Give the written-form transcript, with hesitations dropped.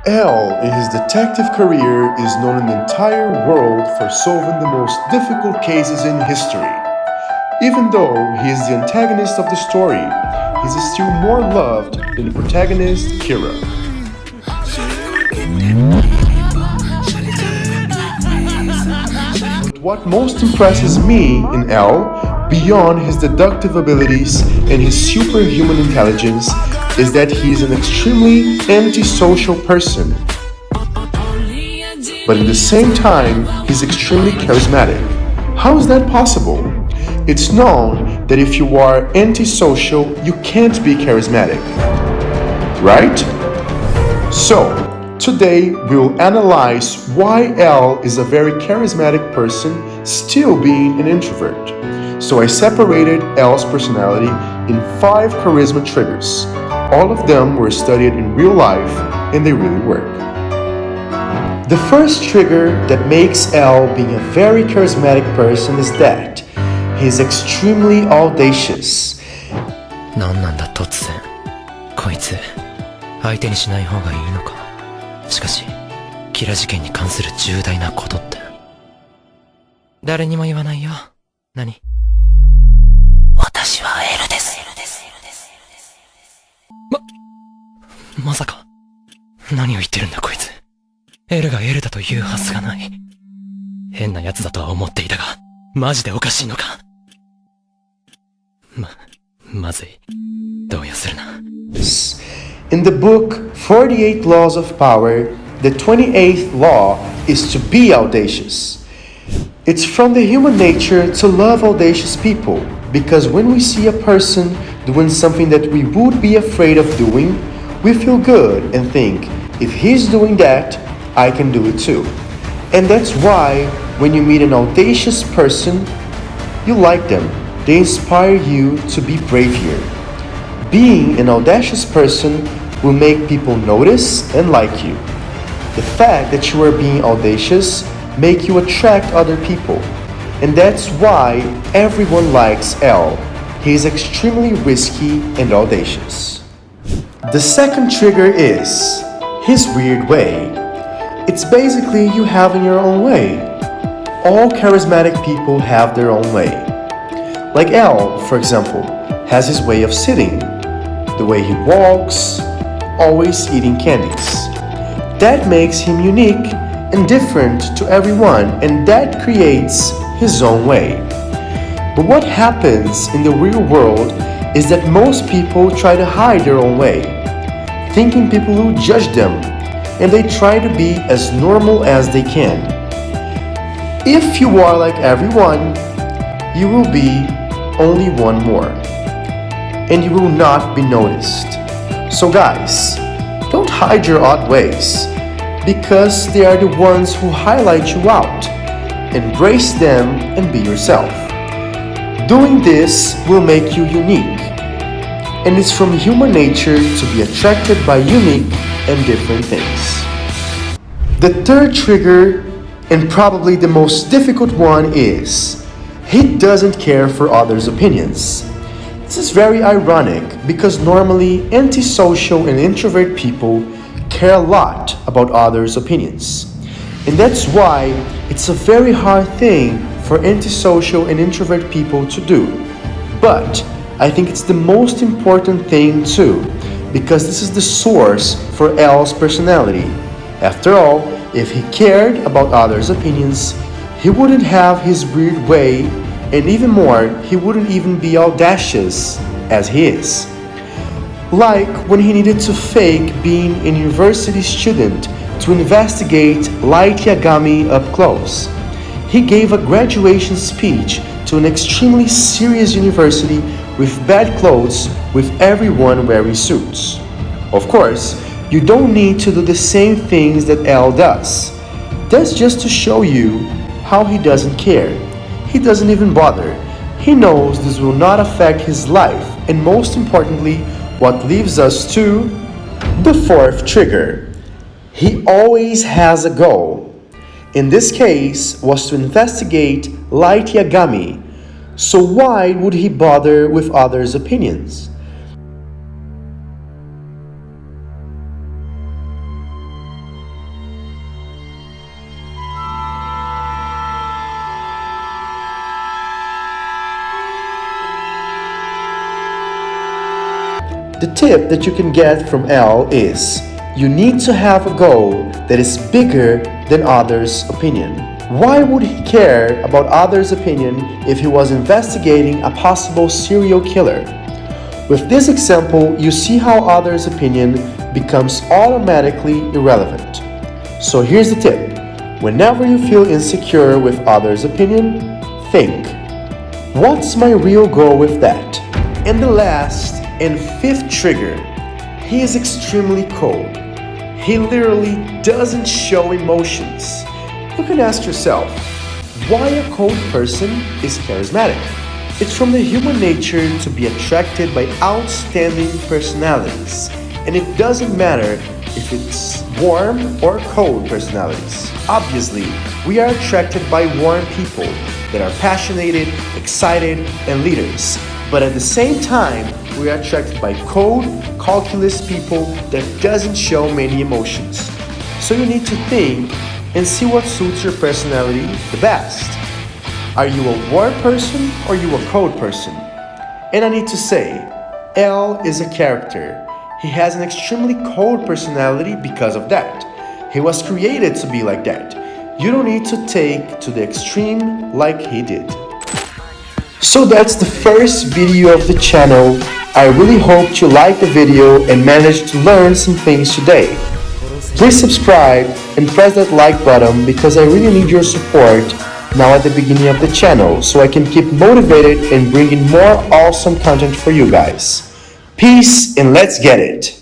L in his detective career is known in the entire world for solving the most difficult cases in history. Even though he is the antagonist of the story, he is still more loved than the protagonist, Kira. But what most impresses me in L, beyond his deductive abilities and his superhuman intelligence, is that he is an extremely antisocial person. But at the same time, he's extremely charismatic. How is that possible? It's known that if you are antisocial, you can't be charismatic. Right? So, today we'll analyze why L is a very charismatic person still being an introvert. So I separated L's personality in 5 charisma triggers. All of them were studied in real life and they really work. The first trigger that makes L being a very charismatic person is that he's extremely audacious. なんなんだ突然こいつ相手にしない方がいいのか。しかしキラ事件に関する重大なことって誰にも言わないよ。何？私は L です。まさか何を言ってるんだこいつ。L が L だと言うはずがない。変な奴だとは思っていたがマジでおかしいのか。まずい。動揺するな。In the book 48 Laws of Power, the 28th law is to be audacious. It's from the human nature to love audacious people, because when we see a person doing something that we would be afraid of doing, we feel good and think, if he's doing that, I can do it too. And that's why when you meet an audacious person, you like them. They inspire you to be braver. Being an audacious person will make people notice and like you. The fact that you are being audacious make you attract other people. And that's why everyone likes L. He is extremely risky and audacious. The second trigger is his weird way. It's basically you having your own way. All charismatic people have their own way. Like L, for example, has his way of sitting, the way he walks, always eating candies. That makes him unique and different to everyone, and that creates his own way. But what happens in the real world is that most people try to hide their own way, thinking people will judge them, and they try to be as normal as they can. If you are like everyone, you will be only one more, and you will not be noticed. So guys, don't hide your odd ways, because they are the ones who highlight you out. Embrace them and be yourself. Doing this will make you unique, and it's from human nature to be attracted by unique and different things. The third trigger, and probably the most difficult one, is he doesn't care for others' opinions. This is very ironic because normally antisocial and introvert people care a lot about others' opinions. And that's why it's a very hard thing for antisocial and introvert people to do. But I think it's the most important thing too, because this is the source for L's personality. After all, if he cared about others' opinions, he wouldn't have his weird way, and even more, he wouldn't even be audacious as he is. Like when he needed to fake being a university student to investigate Light Yagami up close. He gave a graduation speech to an extremely serious university with bad clothes, with everyone wearing suits. Of course, you don't need to do the same things that L does. That's just to show you how he doesn't care. He doesn't even bother. He knows this will not affect his life, and most importantly, what leaves us to the fourth trigger. He always has a goal. In this case, was to investigate Light Yagami. So why would he bother with others' opinions? The tip that you can get from L is you need to have a goal that is bigger than others' opinion. Why would he care about others' opinion if he was investigating a possible serial killer? With this example, you see how others' opinion becomes automatically irrelevant. So here's the tip. Whenever you feel insecure with others' opinion, think, what's my real goal with that? And the last and fifth trigger, he is extremely cold. He literally doesn't show emotions. You can ask yourself, why a cold person is charismatic? It's from the human nature to be attracted by outstanding personalities, and it doesn't matter if it's warm or cold personalities. Obviously, we are attracted by warm people that are passionate, excited, and leaders. But at the same time, we are attracted by cold, calculus people that doesn't show many emotions. So you need to think and see what suits your personality the best. Are you a warm person or are you a cold person? And I need to say, L is a character. He has an extremely cold personality because of that. He was created to be like that. You don't need to take to the extreme like he did. So that's the first video of the channel. I really hope you liked the video and managed to learn some things today. Please subscribe and press that like button because I really need your support now at the beginning of the channel so I can keep motivated and bringing more awesome content for you guys. Peace and let's get it!